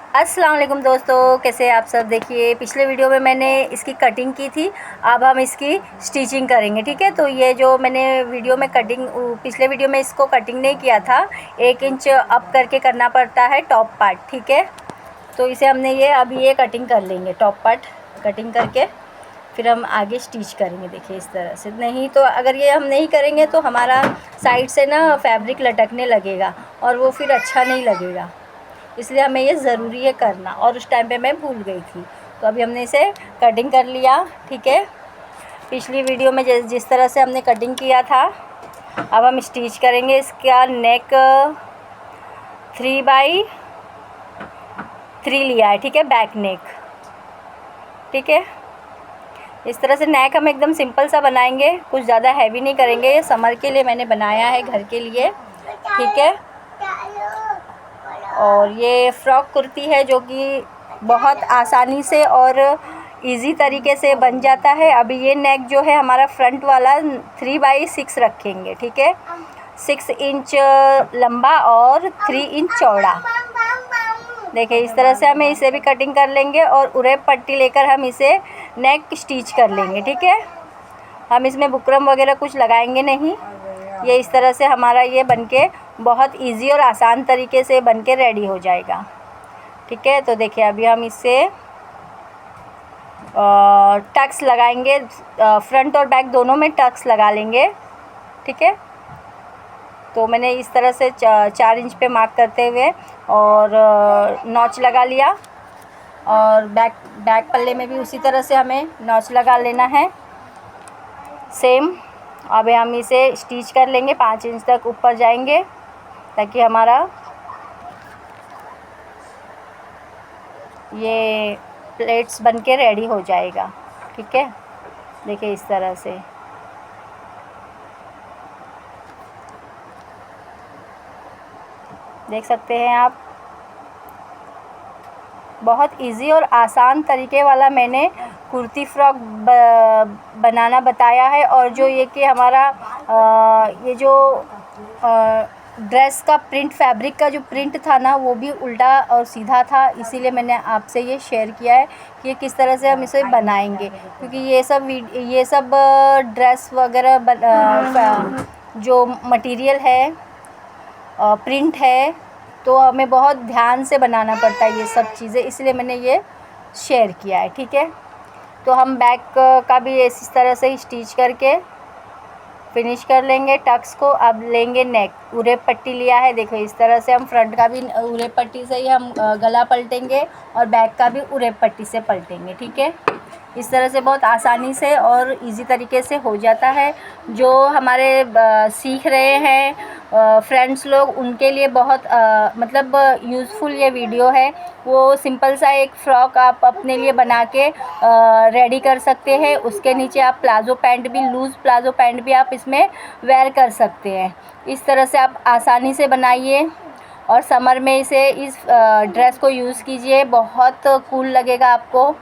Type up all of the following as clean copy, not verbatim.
अस्सलाम वालेकुम दोस्तों, कैसे आप सब। देखिए पिछले वीडियो में मैंने इसकी कटिंग की थी, अब हम इसकी स्टिचिंग करेंगे। ठीक है, तो ये जो मैंने वीडियो में पिछले वीडियो में इसको कटिंग नहीं किया था, 1 इंच अप करके करना पड़ता है टॉप पार्ट। ठीक है, तो इसे हमने ये कटिंग कर लेंगे, टॉप पार्ट कटिंग करके फिर हम आगे स्टिच करेंगे। देखिए इस तरह से, नहीं तो अगर ये हम नहीं करेंगे तो हमारा साइड से ना फैब्रिक लटकने लगेगा और वो फिर अच्छा नहीं लगेगा, इसलिए हमें ये ज़रूरी है करना। और उस टाइम पे मैं भूल गई थी, तो अभी हमने इसे कटिंग कर लिया। ठीक है, पिछली वीडियो में जिस तरह से हमने कटिंग किया था, अब हम स्टिच करेंगे। इसका नेक 3x3 लिया है। ठीक है, बैक नेक। ठीक है, इस तरह से नेक हम एकदम सिंपल सा बनाएंगे, कुछ ज़्यादा हैवी नहीं करेंगे। ये समर के लिए मैंने बनाया है, घर के लिए। ठीक है, और ये फ़्रॉक कुर्ती है जो कि बहुत आसानी से और इजी तरीके से बन जाता है। अभी ये नेक जो है हमारा फ्रंट वाला 3x6 रखेंगे। ठीक है, 6 इंच लंबा और 3 इंच चौड़ा। देखिए इस तरह से हमें इसे भी कटिंग कर लेंगे और उरेप पट्टी लेकर हम इसे नेक स्टिच कर लेंगे। ठीक है, हम इसमें बुकरम वगैरह कुछ लगाएंगे नहीं। ये इस तरह से हमारा ये बनके बहुत इजी और आसान तरीके से बनके रेडी हो जाएगा। ठीक है, तो देखिए अभी हम इससे टक्स लगाएंगे, फ्रंट और बैक दोनों में टक्स लगा लेंगे। ठीक है, तो मैंने इस तरह से 4 इंच पे मार्क करते हुए और नॉच लगा लिया, और बैक पल्ले में भी उसी तरह से हमें नॉच लगा लेना है सेम। अब हम इसे स्टिच कर लेंगे, 5 इंच तक ऊपर जाएंगे ताकि हमारा ये प्लेट्स बनके रेडी हो जाएगा। ठीक है, देखिए इस तरह से देख सकते हैं आप, बहुत इजी और आसान तरीके वाला मैंने कुर्ती फ्रॉक बनाना बताया है। और जो ये कि हमारा ये जो ड्रेस का प्रिंट, फैब्रिक का जो प्रिंट था ना, वो भी उल्टा और सीधा था, इसीलिए मैंने आपसे ये शेयर किया है कि किस तरह से हम इसे बनाएंगे। क्योंकि ये सब ड्रेस वगैरह जो मटेरियल है, प्रिंट है, तो हमें बहुत ध्यान से बनाना पड़ता है ये सब चीज़ें, इसलिए मैंने ये शेयर किया है। ठीक है, तो हम बैक का भी इस तरह से ही स्टिच करके फिनिश कर लेंगे टक्स को। अब लेंगे नेक, उरेप पट्टी लिया है। देखो इस तरह से हम फ्रंट का भी उरेप पट्टी से ही हम गला पलटेंगे और बैक का भी उरेप पट्टी से पलटेंगे। ठीक है, इस तरह से बहुत आसानी से और इजी तरीके से हो जाता है। जो हमारे सीख रहे हैं फ्रेंड्स लोग, उनके लिए बहुत मतलब यूज़फुल ये वीडियो है। वो सिंपल सा एक फ़्रॉक आप अपने लिए बना के रेडी कर सकते हैं। उसके नीचे आप प्लाज़ो पैंट भी, लूज़ प्लाज़ो पैंट भी आप इसमें वेयर कर सकते हैं। इस तरह से आप आसानी से बनाइए और समर में इस ड्रेस को यूज़ कीजिए, बहुत कूल लगेगा आपको।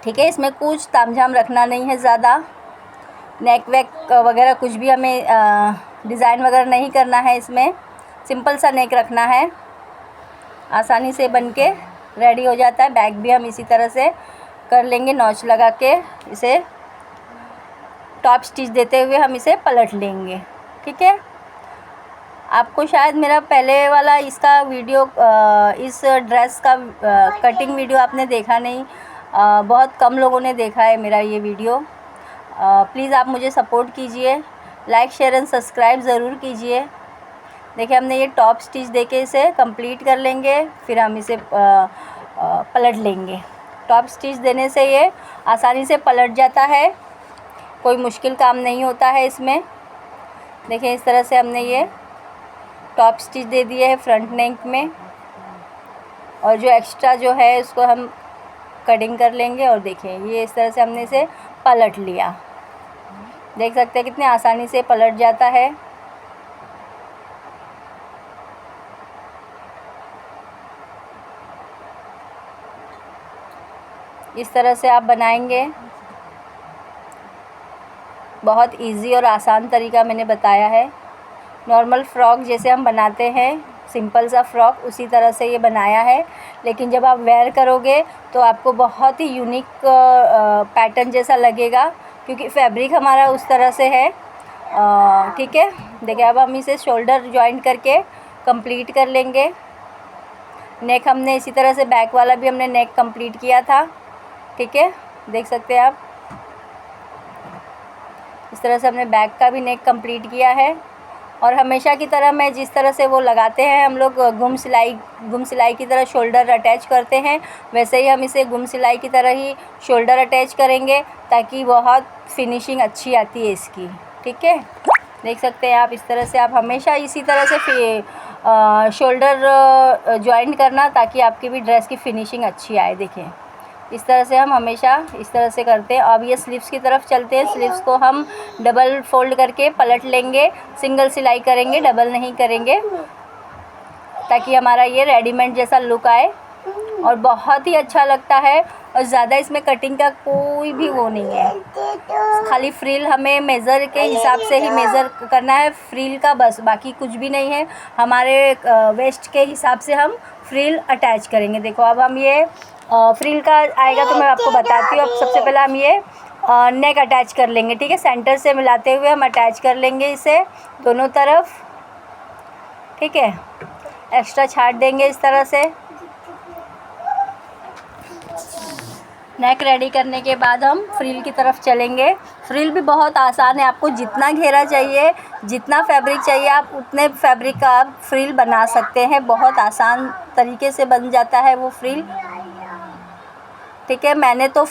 ठीक है, इसमें कुछ तामझाम रखना नहीं है ज़्यादा, नेक वेक वगैरह कुछ भी हमें डिज़ाइन वगैरह नहीं करना है। इसमें सिंपल सा नेक रखना है, आसानी से बनके रेडी हो जाता है। बैक भी हम इसी तरह से कर लेंगे, नॉच लगा के इसे टॉप स्टिच देते हुए हम इसे पलट लेंगे। ठीक है, आपको शायद मेरा पहले वाला इसका वीडियो, इस ड्रेस का कटिंग वीडियो आपने देखा नहीं, बहुत कम लोगों ने देखा है मेरा ये वीडियो। प्लीज़ आप मुझे सपोर्ट कीजिए, लाइक शेयर एंड सब्सक्राइब ज़रूर कीजिए। देखिए हमने ये टॉप स्टिच देके इसे कंप्लीट कर लेंगे, फिर हम इसे पलट लेंगे। टॉप स्टिच देने से ये आसानी से पलट जाता है, कोई मुश्किल काम नहीं होता है इसमें। देखिए इस तरह से हमने ये टॉप स्टिच दे दिए है फ्रंट नेक में, और जो एक्स्ट्रा जो है उसको हम कटिंग कर लेंगे। और देखिए ये इस तरह से हमने इसे पलट लिया, देख सकते हैं कितनी आसानी से पलट जाता है। इस तरह से आप बनाएंगे, बहुत इजी और आसान तरीका मैंने बताया है। नॉर्मल फ़्रॉक जैसे हम बनाते हैं सिंपल सा फ्रॉक, उसी तरह से ये बनाया है। लेकिन जब आप वेयर करोगे तो आपको बहुत ही यूनिक पैटर्न जैसा लगेगा, क्योंकि फैब्रिक हमारा उस तरह से है। ठीक है, देखिए अब हम इसे शोल्डर जॉइंट करके कंप्लीट कर लेंगे। नेक हमने इसी तरह से, बैक वाला भी हमने नेक कंप्लीट किया था। ठीक है, देख सकते हैं आप, इस तरह से हमने बैक का भी नेक कंप्लीट किया है। और हमेशा की तरह मैं जिस तरह से वो लगाते हैं हम लोग गुम सिलाई की तरह शोल्डर अटैच करते हैं, वैसे ही हम इसे गुम सिलाई की तरह ही शोल्डर अटैच करेंगे, ताकि बहुत फिनिशिंग अच्छी आती है इसकी। ठीक है, देख सकते हैं आप, इस तरह से आप हमेशा इसी तरह से शोल्डर जॉइंट करना, ताकि आपकी भी ड्रेस की फिनिशिंग अच्छी आए। देखें, इस तरह से हम हमेशा इस तरह से करते हैं। अब ये स्लीव्स की तरफ चलते हैं। स्लीव्स को हम डबल फोल्ड करके पलट लेंगे, सिंगल सिलाई करेंगे, डबल नहीं करेंगे, ताकि हमारा ये रेडीमेड जैसा लुक आए और बहुत ही अच्छा लगता है। और ज़्यादा इसमें कटिंग का कोई भी वो नहीं है, खाली फ्रिल हमें मेज़र के हिसाब से ही मेज़र करना है फ्रिल का, बस, बाकी कुछ भी नहीं है। हमारे वेस्ट के हिसाब से हम फ्रिल अटैच करेंगे। देखो अब हम ये फ्रिल का आएगा तो मैं आपको बताती हूँ। अब सबसे पहले हम ये नेक अटैच कर लेंगे। ठीक है, सेंटर से मिलाते हुए हम अटैच कर लेंगे इसे दोनों तरफ। ठीक है, एक्स्ट्रा छाट देंगे इस तरह से। नेक रेडी करने के बाद हम फ्रिल की तरफ चलेंगे। फ्रिल भी बहुत आसान है, आपको जितना घेरा चाहिए, जितना फैब्रिक चाहिए, आप उतने फैब्रिक का आप फ्रिल बना सकते हैं। बहुत आसान तरीके से बन जाता है वो फ्रिल। ठीक है, मैंने तो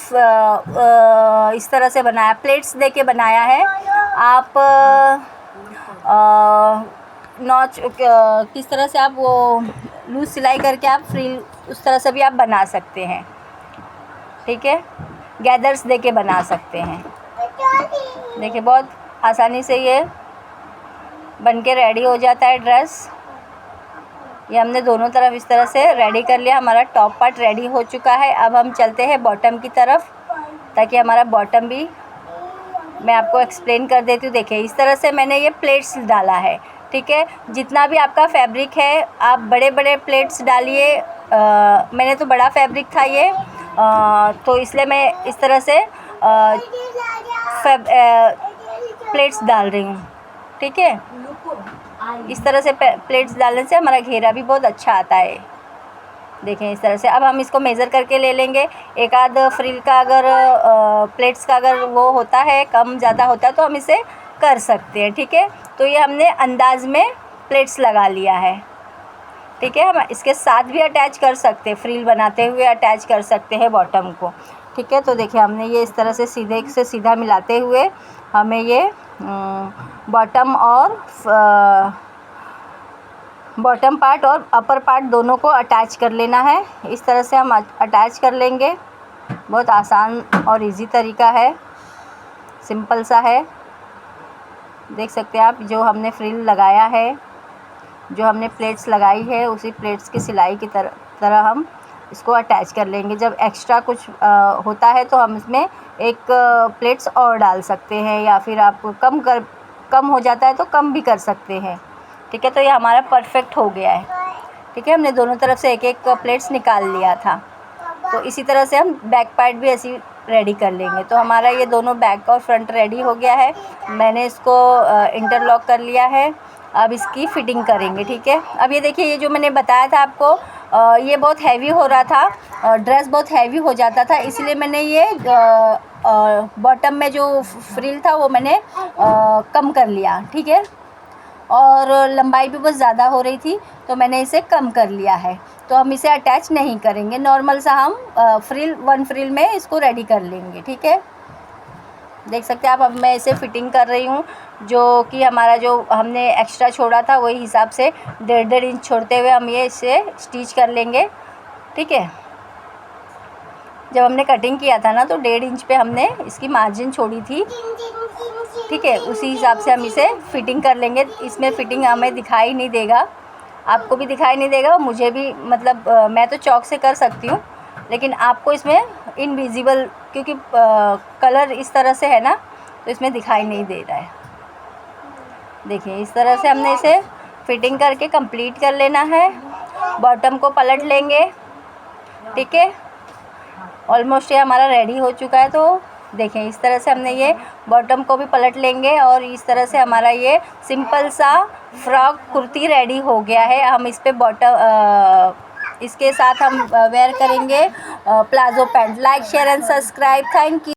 इस तरह से बनाया, प्लेट्स देके बनाया है। आप नॉच किस तरह से आप वो लूज़ सिलाई करके आप फ्रिल उस तरह से भी आप बना सकते हैं। ठीक है, गैदर्स देके बना सकते हैं। देखिए बहुत आसानी से ये बनके रेडी हो जाता है ड्रेस। ये हमने दोनों तरफ इस तरह से रेडी कर लिया, हमारा टॉप पार्ट रेडी हो चुका है। अब हम चलते हैं बॉटम की तरफ, ताकि हमारा बॉटम भी मैं आपको एक्सप्लेन कर देती हूँ। देखिए इस तरह से मैंने ये प्लेट्स डाला है। ठीक है, जितना भी आपका फैब्रिक है आप बड़े बड़े प्लेट्स डालिए। मैंने तो बड़ा फैब्रिक था ये, तो इसलिए मैं इस तरह से प्लेट्स डाल रही हूँ। ठीक है, इस तरह से प्लेट्स डालने से हमारा घेरा भी बहुत अच्छा आता है। देखें इस तरह से। अब हम इसको मेज़र करके ले लेंगे। एक आध फ्रिल का अगर प्लेट्स का अगर वो होता है, कम ज़्यादा होता है, तो हम इसे कर सकते हैं। ठीक है, तो ये हमने अंदाज में प्लेट्स लगा लिया है। ठीक है, हम इसके साथ भी अटैच कर सकते हैं, फ्रिल बनाते हुए अटैच कर सकते हैं बॉटम को। ठीक है, तो देखिए हमने ये इस तरह से सीधे से सीधा मिलाते हुए हमें ये बॉटम पार्ट और अपर पार्ट दोनों को अटैच कर लेना है। इस तरह से हम अटैच कर लेंगे। बहुत आसान और इजी तरीका है, सिंपल सा है। देख सकते हैं आप, जो हमने फ्रिल लगाया है, जो हमने प्लेट्स लगाई है, उसी प्लेट्स की सिलाई की तरह हम इसको अटैच कर लेंगे। जब एक्स्ट्रा कुछ होता है तो हम इसमें एक प्लेट्स और डाल सकते हैं, या फिर आप कम हो जाता है तो कम भी कर सकते हैं। ठीक है, तो ये हमारा परफेक्ट हो गया है। ठीक है, हमने दोनों तरफ से एक एक प्लेट्स निकाल लिया था। तो इसी तरह से हम बैक पार्ट भी ऐसी रेडी कर लेंगे। तो हमारा ये दोनों बैक और फ्रंट रेडी हो गया है। मैंने इसको इंटरलॉक कर लिया है। अब इसकी फ़िटिंग करेंगे। ठीक है, अब ये देखिए, ये जो मैंने बताया था आपको, ये बहुत हैवी हो रहा था, ड्रेस बहुत हैवी हो जाता था, इसलिए मैंने ये बॉटम में जो फ्रिल था वो मैंने कम कर लिया। ठीक है, और लंबाई भी बहुत ज़्यादा हो रही थी, तो मैंने इसे कम कर लिया है। तो हम इसे अटैच नहीं करेंगे, नॉर्मल सा हम वन फ्रिल में इसको रेडी कर लेंगे। ठीक है, देख सकते हैं आप। अब मैं इसे फ़िटिंग कर रही हूँ, जो कि हमारा जो हमने एक्स्ट्रा छोड़ा था वही हिसाब से 1.5 इंच छोड़ते हुए हम ये इसे स्टिच कर लेंगे। ठीक है, जब हमने कटिंग किया था ना, तो 1.5 इंच पे हमने इसकी मार्जिन छोड़ी थी। ठीक है, उसी हिसाब से हम इसे फ़िटिंग कर लेंगे। इसमें फ़िटिंग हमें दिखाई नहीं देगा, आपको भी दिखाई नहीं देगा, मुझे भी, मतलब मैं तो चॉक से कर सकती हूँ, लेकिन आपको इसमें इनविजिबल, क्योंकि कलर इस तरह से है ना, तो इसमें दिखाई नहीं दे रहा है। देखिए इस तरह से हमने इसे फिटिंग करके कंप्लीट कर लेना है। बॉटम को पलट लेंगे, ठीक है। ऑलमोस्ट ये हमारा रेडी हो चुका है। तो देखें इस तरह से हमने ये बॉटम को भी पलट लेंगे और इस तरह से हमारा ये सिंपल सा फ्रॉक कुर्ती रेडी हो गया है। हम इस पे इसके साथ हम वेयर करेंगे palazzo pant. Like share and subscribe. Thank you.